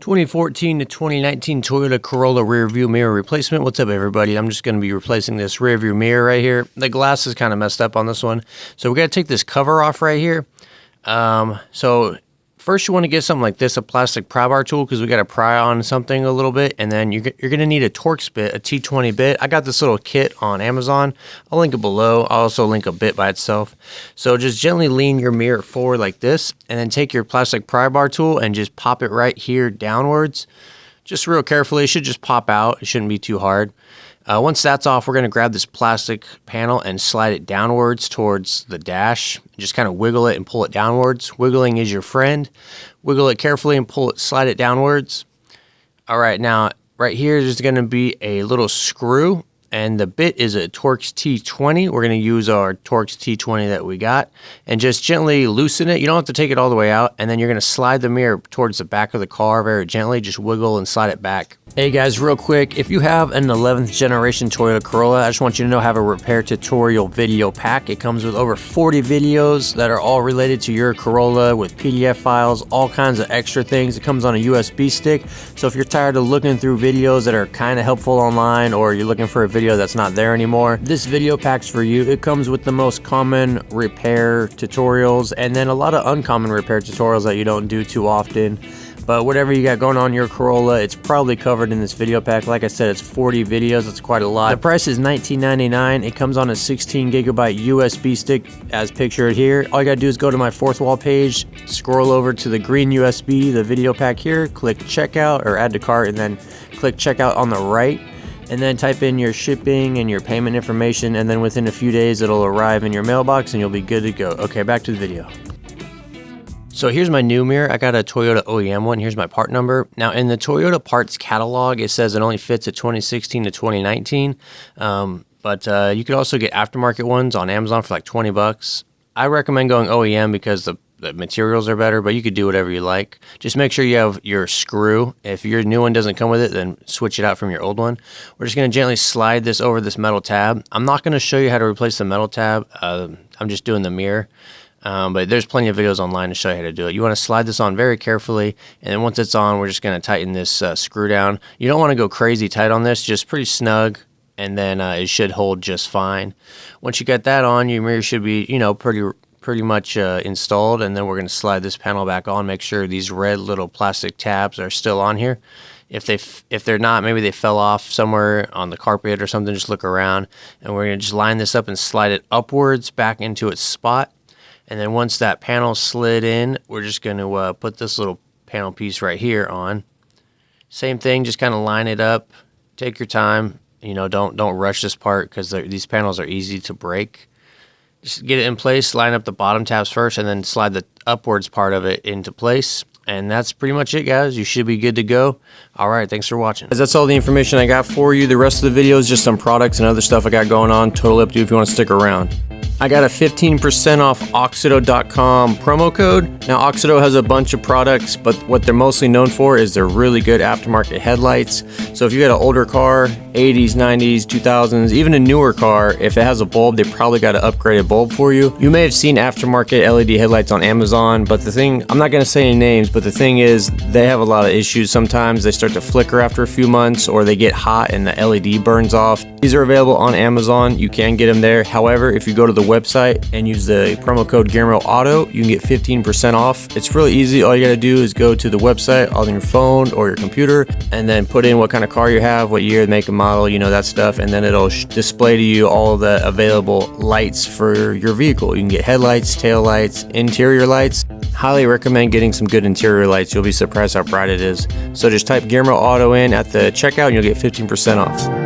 2014 to 2019 Toyota Corolla rear view mirror replacement. What's up, everybody? I'm just going to be replacing this rear view mirror right here. The glass is kind of messed up on this one, so we got to take this cover off right here. So first you want to get something like this, a plastic pry bar tool, because we got to pry on something a little bit, and then you're going to need a Torx bit, a T20 bit. I got this little kit on Amazon. I'll link it below. I'll also link a bit by itself. So just gently lean your mirror forward like this, and then take your plastic pry bar tool and just pop it right here downwards. Just real carefully. It should just pop out. It shouldn't be too hard. Once that's off, we're going to grab this plastic panel and slide it downwards towards the dash. Just kind of wiggle it and pull it downwards. Wiggling is your friend. Wiggle it carefully and slide it downwards. All right, now right here is going to be a little screw, and the bit is a Torx T20. We're going to use our Torx T20 that we got and just gently loosen it. You don't have to take it all the way out, and then you're going to slide the mirror towards the back of the car very gently. Just wiggle and slide it back. Hey guys, real quick, if you have an 11th generation Toyota Corolla, I just want you to know I have a repair tutorial video pack. It comes with over 40 videos that are all related to your Corolla with PDF files, all kinds of extra things. It comes on a USB stick, so if you're tired of looking through videos that are kind of helpful online, or you're looking for a video that's not there anymore, this video pack's for you. It comes with the most common repair tutorials and then a lot of uncommon repair tutorials that you don't do too often. But whatever you got going on your Corolla, it's probably covered in this video pack. Like I said, it's 40 videos. It's quite a lot. The price is $19.99. It comes on a 16 gigabyte USB stick as pictured here. All you gotta do is go to my fourth wall page, scroll over to the green USB, the video pack here, click checkout or add to cart, and then click checkout on the right. And then type in your shipping and your payment information, and then within a few days it'll arrive in your mailbox and you'll be good to go. Okay, back to the video. So here's my new mirror. I got a Toyota OEM one. Here's my part number. Now in the Toyota parts catalog, it says it only fits a 2016 to 2019. But you could also get aftermarket ones on Amazon for like 20 bucks. I recommend going OEM because the materials are better, but you could do whatever you like. Just make sure you have your screw. If your new one doesn't come with it, then switch it out from your old one. We're just going to gently slide this over this metal tab. I'm not going to show you how to replace the metal tab. I'm just doing the mirror. But there's plenty of videos online to show you how to do it. You want to slide this on very carefully, and then once it's on, we're just going to tighten this screw down. You don't want to go crazy tight on this, just pretty snug, and then it should hold just fine. Once you get that on, your mirror should be, pretty much installed, and then we're going to slide this panel back on. Make sure these red little plastic tabs are still on here. If they're not, maybe they fell off somewhere on the carpet or something, just look around, and we're going to just line this up and slide it upwards back into its spot. And then once that panel slid in, we're just going to put this little panel piece right here on. Same thing, just kind of line it up. Take your time. Don't rush this part because these panels are easy to break. Just get it in place, line up the bottom tabs first, and then slide the upwards part of it into place. And that's pretty much it, guys. You should be good to go. All right, thanks for watching. That's all the information I got for you. The rest of the video is just some products and other stuff I got going on. Totally up to you if you want to stick around. I got a 15% off Oxido.com promo code. Now, Oxido has a bunch of products, but what they're mostly known for is their really good aftermarket headlights. So if you got an older car, 80s, 90s, 2000s, even a newer car, if it has a bulb, they probably got an upgraded bulb for you. You may have seen aftermarket LED headlights on Amazon, but the thing, I'm not going to say any names, but the thing is, they have a lot of issues. Sometimes they start to flicker after a few months, or they get hot and the LED burns off. These are available on Amazon. You can get them there. However, if you go to the website and use the promo code Guillermo Auto, you can get 15% off. It's really easy. All you got to do is go to the website on your phone or your computer and then put in what kind of car you have, what year, make, and model, that stuff, and then it'll display to you all the available lights for your vehicle. You can get headlights, tail lights, interior lights. Highly recommend getting some good interior lights. You'll be surprised how bright it is. So just type Guillermo Auto in at the checkout and you'll get 15% off.